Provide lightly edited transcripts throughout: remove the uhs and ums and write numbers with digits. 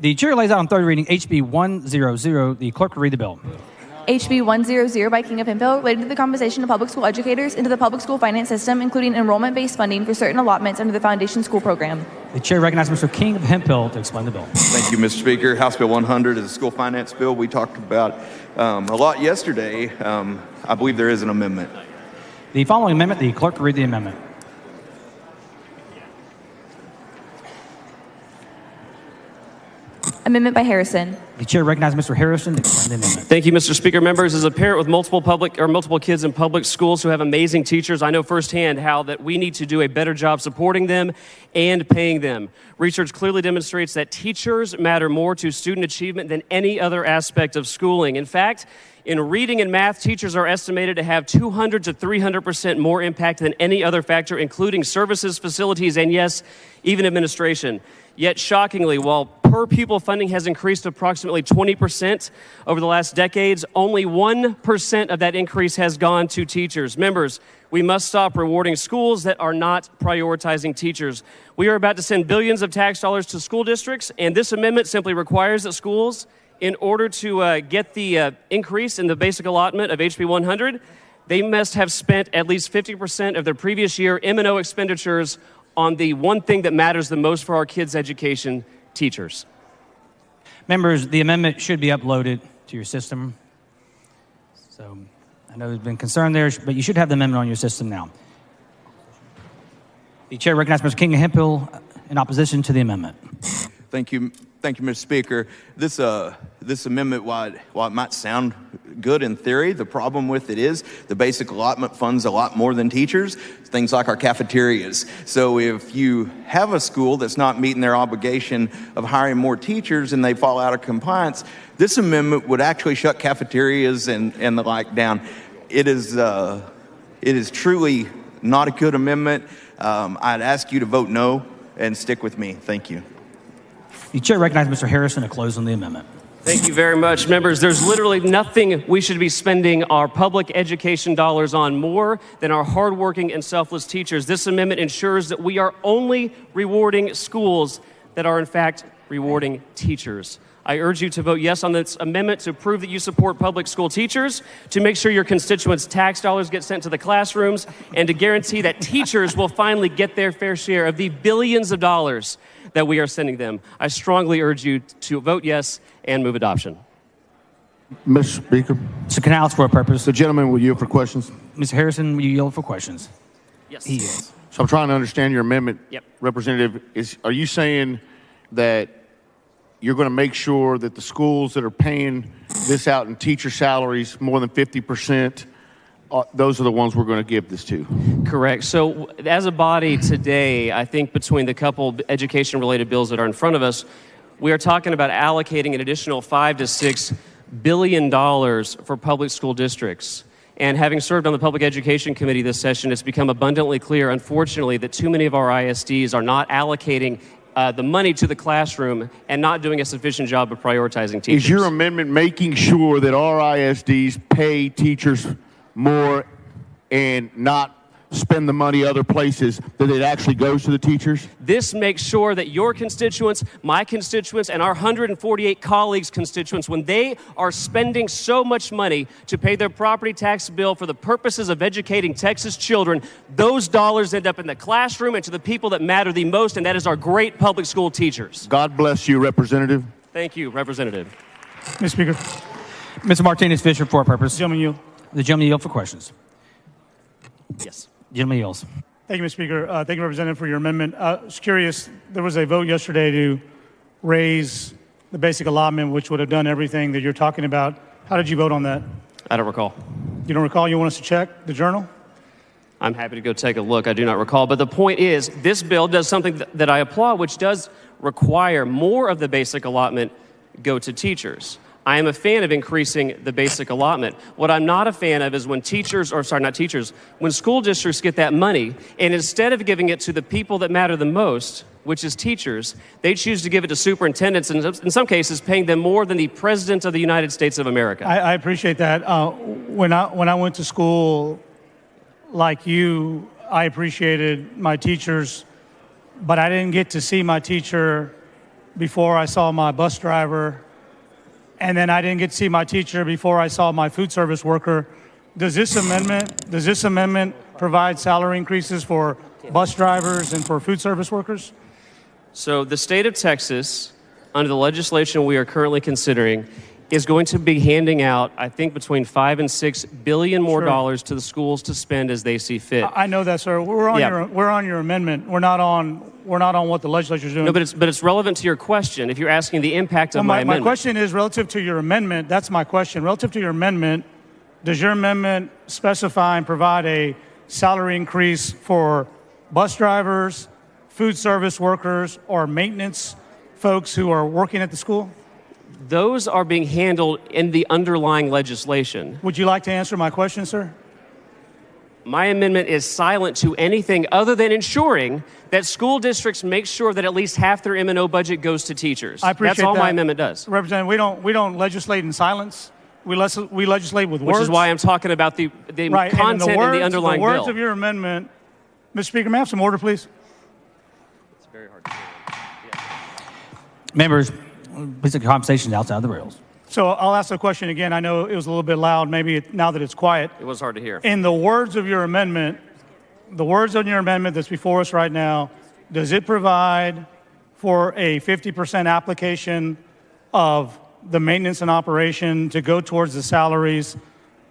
The chair lays out on third reading HB 100. The clerk will read the bill. HB 100 by King of Hemphill, related to the compensation of public school educators into the public school finance system, including enrollment-based funding for certain allotments under the Foundation School Program. The chair recognizes Mr. King of Hemphill to explain the bill. Thank you, Mr. Speaker. House Bill 100 is a school finance bill. We talked about a lot yesterday. I believe there is an amendment. The following amendment, the clerk will read the amendment. Amendment by Harrison. The chair recognizes Mr. Harrison to explain the amendment. Thank you, Mr. Speaker. Members, as a parent with multiple kids in public schools who have amazing teachers, I know firsthand how that we need to do a better job supporting them and paying them. Research clearly demonstrates that teachers matter more to student achievement than any other aspect of schooling. In fact, in reading and math, teachers are estimated to have 200 to 300% more impact than any other factor, including services, facilities, and yes, even administration. Yet shockingly, while per pupil funding has increased approximately 20% over the last decades, only 1% of that increase has gone to teachers. Members, we must stop rewarding schools that are not prioritizing teachers. We are about to send billions of tax dollars to school districts, and this amendment simply requires that schools, in order to get the increase in the basic allotment of HB 100, they must have spent at least 50% of their previous year M&O expenditures on the one thing that matters the most for our kids' education, teachers. Members, the amendment should be uploaded to your system. So I know there's been concern there, but you should have the amendment on your system now. The chair recognizes Mr. King of Hemphill in opposition to the amendment. Thank you, Mr. Speaker. This amendment, while it might sound good in theory, the problem with it is the basic allotment funds a lot more than teachers, things like our cafeterias. So if you have a school that's not meeting their obligation of hiring more teachers and they fall out of compliance, this amendment would actually shut cafeterias and the like down. It is truly not a good amendment. I'd ask you to vote no and stick with me. Thank you. The chair recognizes Mr. Harrison to close on the amendment. Thank you very much, members. There's literally nothing we should be spending our public education dollars on more than our hardworking and selfless teachers. This amendment ensures that we are only rewarding schools that are, in fact, rewarding teachers. I urge you to vote yes on this amendment to prove that you support public school teachers, to make sure your constituents' tax dollars get sent to the classrooms, and to guarantee that teachers will finally get their fair share of the billions of dollars that we are sending them. I strongly urge you to vote yes and move adoption. Mr. Speaker. Mr. Canales, for a purpose. The gentleman will yield for questions. Mr. Harrison, will you yield for questions? Yes. He is. So I'm trying to understand your amendment. Yep. Representative, are you saying that you're going to make sure that the schools that are paying this out in teacher salaries more than 50%, those are the ones we're going to give this to? Correct. So as a body today, I think between the couple education-related bills that are in front of us, we are talking about allocating an additional $5 to $6 billion for public school districts. And having served on the Public Education Committee this session, it's become abundantly clear, unfortunately, that too many of our ISDs are not allocating the money to the classroom and not doing a sufficient job of prioritizing teachers. Is your amendment making sure that our ISDs pay teachers more and not spend the money other places, that it actually goes to the teachers? This makes sure that your constituents, my constituents, and our 148 colleagues' constituents, when they are spending so much money to pay their property tax bill for the purposes of educating Texas children, those dollars end up in the classroom and to the people that matter the most, and that is our great public school teachers. God bless you, Representative. Thank you, Representative. Mr. Speaker. Mr. Martinez Fisher, for a purpose. Gentleman yield. The gentleman yield for questions. Yes. Gentleman yields. Thank you, Mr. Speaker. Thank you, Representative, for your amendment. I was curious, there was a vote yesterday to raise the basic allotment, which would have done everything that you're talking about. How did you vote on that? I don't recall. You don't recall? You want us to check the journal? I'm happy to go take a look. I do not recall. But the point is, this bill does something that I applaud, which does require more of the basic allotment go to teachers. I am a fan of increasing the basic allotment. What I'm not a fan of is when when school districts get that money, and instead of giving it to the people that matter the most, which is teachers, they choose to give it to superintendents, and in some cases paying them more than the President of the United States of America. I appreciate that. When I went to school, like you, I appreciated my teachers, but I didn't get to see my teacher before I saw my bus driver, and then I didn't get to see my teacher before I saw my food service worker. Does this amendment provide salary increases for bus drivers and for food service workers? So the state of Texas, under the legislation we are currently considering, is going to be handing out, I think, between $5 and $6 billion more Sure. dollars to the schools to spend as they see fit. I know that, sir. We're on your amendment. We're not on what the legislature's doing. No, but it's relevant to your question. If you're asking the impact of Well, my my amendment. question is relative to your amendment. That's my question. Relative to your amendment, does your amendment specify and provide a salary increase for bus drivers, food service workers, or maintenance folks who are working at the school? Those are being handled in the underlying legislation. Would you like to answer my question, sir? My amendment is silent to anything other than ensuring that school districts make sure that at least half their M&O budget goes to teachers. I appreciate That's all that. my amendment does. Representative, we don't legislate in silence. We legislate with Which words. is why I'm talking about the Right, and content in the underlying the words bill. of your amendment. Mr. Speaker, may I have some order, please? It's very hard to say. Members, please take conversations outside the rails. So I'll ask the question again. I know it was a little bit loud. Maybe now that it's quiet. It was hard to hear. In the words of your amendment, that's before us right now, does it provide for a 50% application of the maintenance and operation to go towards the salaries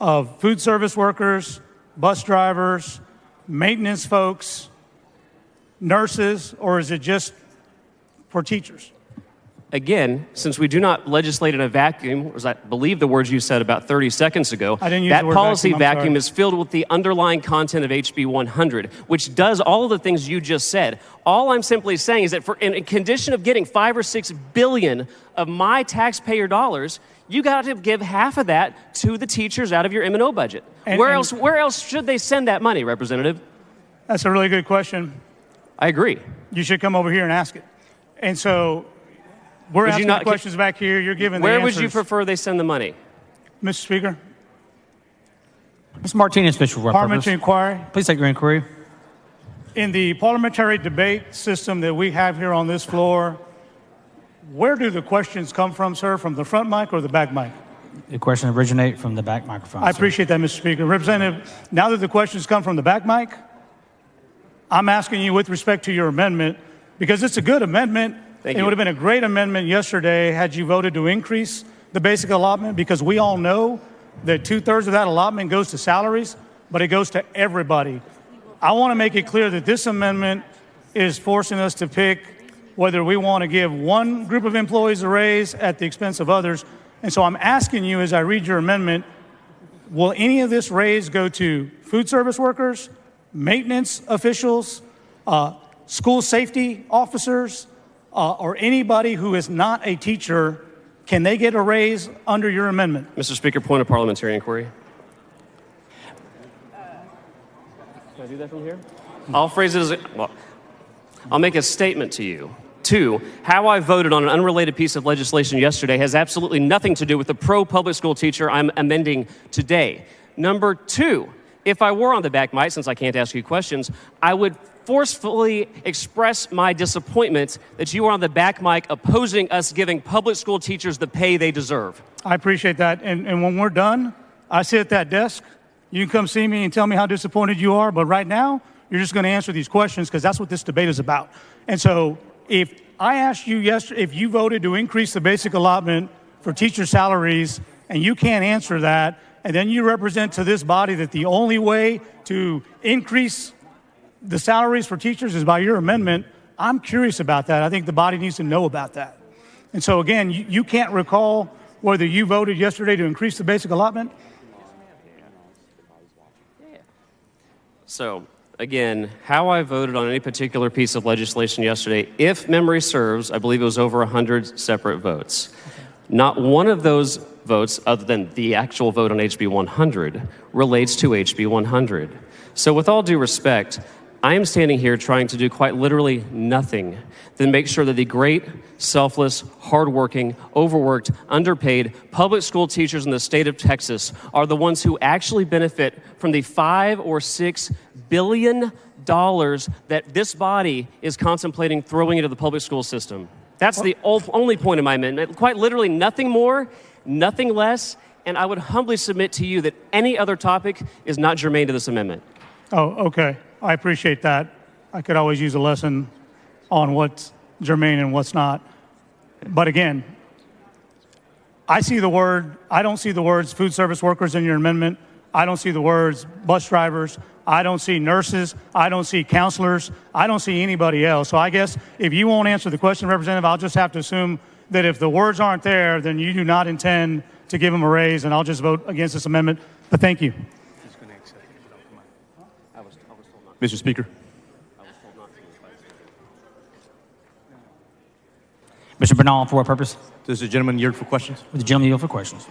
of food service workers, bus drivers, maintenance folks, nurses, or is it just for teachers? Again, since we do not legislate in a vacuum, as I believe the words you said about 30 seconds ago, I didn't use that the word policy vacuum, I'm vacuum sorry. is filled with the underlying content of HB 100, which does all of the things you just said. All I'm simply saying is that in a condition of getting $5 or $6 billion of my taxpayer dollars, you got to give half of that to the teachers out of your M&O budget. Where else should they send that money, Representative? That's a really good question. I agree. You should come over here and ask it. And so we're Would you asking not- the questions back here. You're giving the Where answers. would you prefer they send the money? Mr. Speaker, Mr. Martinez, special parliamentary representative. inquiry. Please take your inquiry. In the parliamentary debate system that we have here on this floor, where do the questions come from, sir? From the front mic or the back mic? The question originate from the back microphone. I sir. appreciate that, Mr. Speaker. Representative, now that the questions come from the back mic, I'm asking you with respect to your amendment, because it's a good amendment. Thank It you. would have been a great amendment yesterday had you voted to increase the basic allotment, because we all know that 2/3 of that allotment goes to salaries, but it goes to everybody. I want to make it clear that this amendment is forcing us to pick whether we want to give one group of employees a raise at the expense of others. And so I'm asking you, as I read your amendment, will any of this raise go to food service workers, maintenance officials, school safety officers, or anybody who is not a teacher? Can they get a raise under your amendment? Mr. Speaker, point of parliamentary inquiry. Can I do that from here? I'll phrase it as I'll make a statement to you. Two, how I voted on an unrelated piece of legislation yesterday has absolutely nothing to do with the pro-public school teacher I'm amending today. Number two, if I were on the back mic, since I can't ask you questions, I would forcefully express my disappointment that you are on the back mic opposing us giving public school teachers the pay they deserve. I appreciate that. And when we're done, I sit at that desk. You can come see me and tell me how disappointed you are. But right now, you're just going to answer these questions because that's what this debate is about. And so if I asked you yesterday if you voted to increase the basic allotment for teacher salaries and you can't answer that, and then you represent to this body that the only way to increase the salaries for teachers is by your amendment, I'm curious about that. I think the body needs to know about that. And so again, you can't recall whether you voted yesterday to increase the basic allotment? So, again, how I voted on any particular piece of legislation yesterday, if memory serves, I believe it was over 100 separate votes. Not one of those votes, other than the actual vote on HB 100, relates to HB 100. So with all due respect, I am standing here trying to do quite literally nothing than make sure that the great, selfless, hardworking, overworked, underpaid public school teachers in the state of Texas are the ones who actually benefit from the $5 or $6 billion that this body is contemplating throwing into the public school system. That's the only point of my amendment. Quite literally, nothing more, nothing less. And I would humbly submit to you that any other topic is not germane to this amendment. Oh, okay. I appreciate that. I could always use a lesson on what's germane and what's not. But again, I don't see the words food service workers in your amendment. I don't see the words bus drivers. I don't see nurses. I don't see counselors. I don't see anybody else. So I guess if you won't answer the question, Representative, I'll just have to assume that if the words aren't there, then you do not intend to give them a raise, and I'll just vote against this amendment. But thank you. Mr. Speaker. Mr. Bernal, for what purpose? Does the gentleman yield for questions? Would the gentleman yield for questions?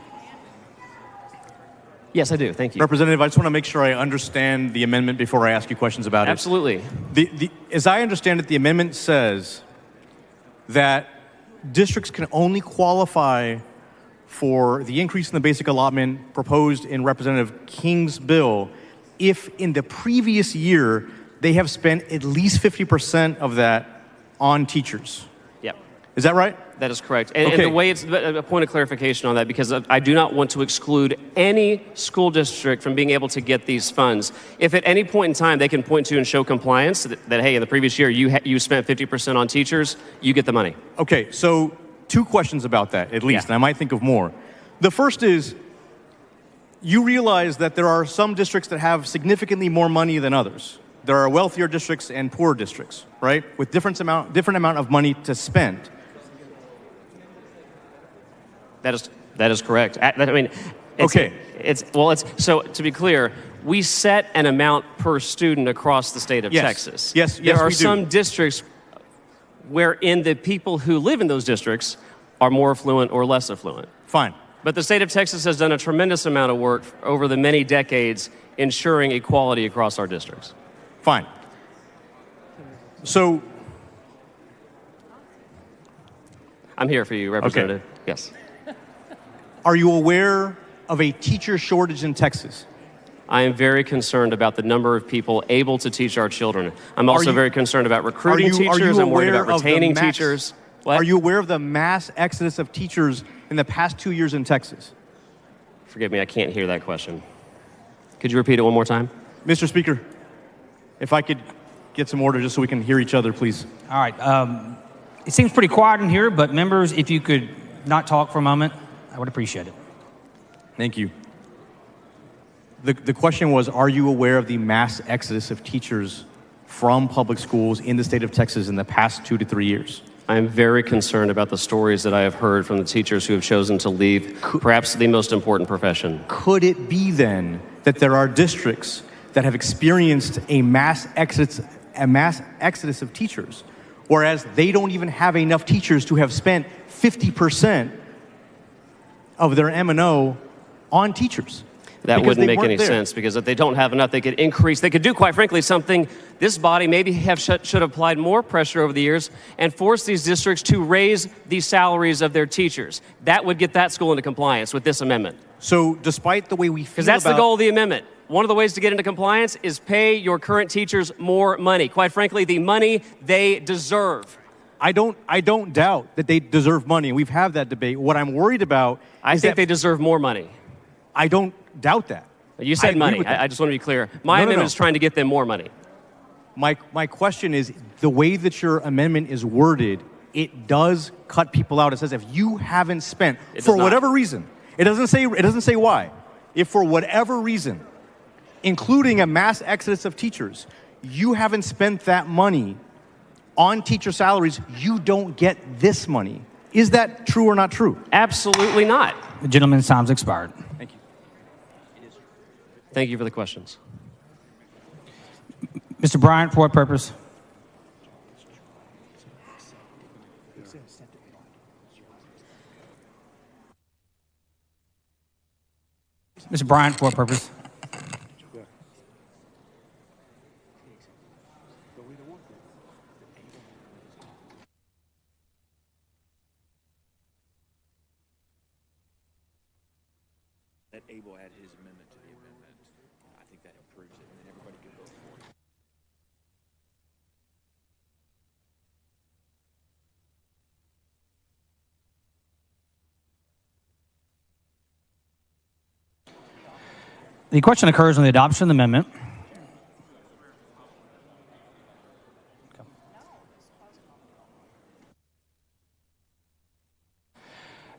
Yes, I do. Thank you. Representative, I just want to make sure I understand the amendment before I ask you questions about it. Absolutely. As I understand it, the amendment says that districts can only qualify for the increase in the basic allotment proposed in Representative King's bill if in the previous year they have spent at least 50% of that on teachers. Yep. Is that right? That is correct. And, Okay. and the way it's a point of clarification on that, because I do not want to exclude any school district from being able to get these funds. If at any point in time they can point to and show compliance that hey, in the previous year you spent 50% on teachers, you get the money. Okay, so 2 questions about that, at least, Yeah. and I might think of more. The first is, you realize that there are some districts that have significantly more money than others. There are wealthier districts and poorer districts, right? With different amount of money to spend. That is correct. I mean, Okay. So to be clear, we set an amount per student across the state of Yes. Texas. Yes, There are we do. some districts wherein the people who live in those districts are more affluent or less affluent. Fine. But the state of Texas has done a tremendous amount of work over the many decades ensuring equality across our districts. Fine. So, I'm here for you, Representative. Yes. are you aware of a teacher shortage in Texas? I am very concerned about the number of people able to teach our children. I'm also you- very concerned about recruiting teachers. I'm worried about retaining teachers. What? Are you aware of the mass exodus of teachers in the past 2 years in Texas? Forgive me, I can't hear that question. Could you repeat it one more time? Mr. Speaker, if I could get some order just so we can hear each other, please. All right. It seems pretty quiet in here, but members, if you could not talk for a moment, I would appreciate it. Thank you. The question was, are you aware of the mass exodus of teachers from public schools in the state of Texas in the past 2 to 3 years? I am very concerned about the stories that I have heard from the teachers who have chosen to leave perhaps the most important profession. Could it be then that there are districts that have experienced a mass exodus of teachers, whereas they don't even have enough teachers to have spent 50% of their M&O on teachers? That Because wouldn't they make any weren't there. sense, because if they don't have enough, they could increase. They could do, quite frankly, something this body maybe should have applied more pressure over the years and force these districts to raise the salaries of their teachers. That would get that school into compliance with this amendment. So despite the way we feel Because that's the about- goal of the amendment. One of the ways to get into compliance is pay your current teachers more money. Quite frankly, the money they deserve. I don't doubt that they deserve money, and we've had that debate. What I'm worried about I is think that they deserve more money. I don't doubt that. You I said agree money. with that. I just want to be clear. My No, no, amendment no. is trying to get them more money. My question is, the way that your amendment is worded, it does cut people out. It says if you haven't spent, It does for not. whatever reason, it doesn't say why. If for whatever reason, including a mass exodus of teachers, you haven't spent that money on teacher salaries, you don't get this money. Is that true or not true? Absolutely not. The gentleman's time's expired. Thank you. Thank you for the questions. Mr. Bryant, for what purpose? Mr. Bryant, for what purpose? Let Abel add his amendment to the amendment. I think that improves it, and then everybody can vote for it. The question occurs on the adoption of the amendment.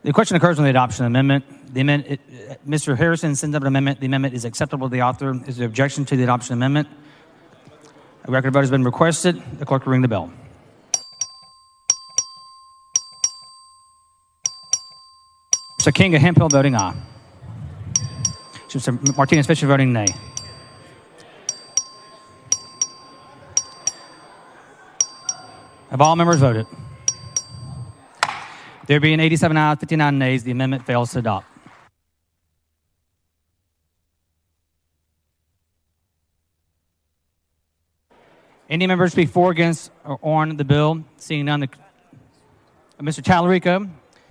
The question occurs on the adoption of the amendment. Mr. Harrison sends up an amendment. The amendment is acceptable to the author. Is there objection to the adoption amendment? A record vote has been requested. The clerk will ring the bell. Mr. King of Hemphill voting aye. Mr. Martinez Fisher voting nay. Have all members voted? There being 87 ayes, 59 nays, the amendment fails to adopt. Any members speak for, against, or on the bill? Seeing none, Mr. Tallarico.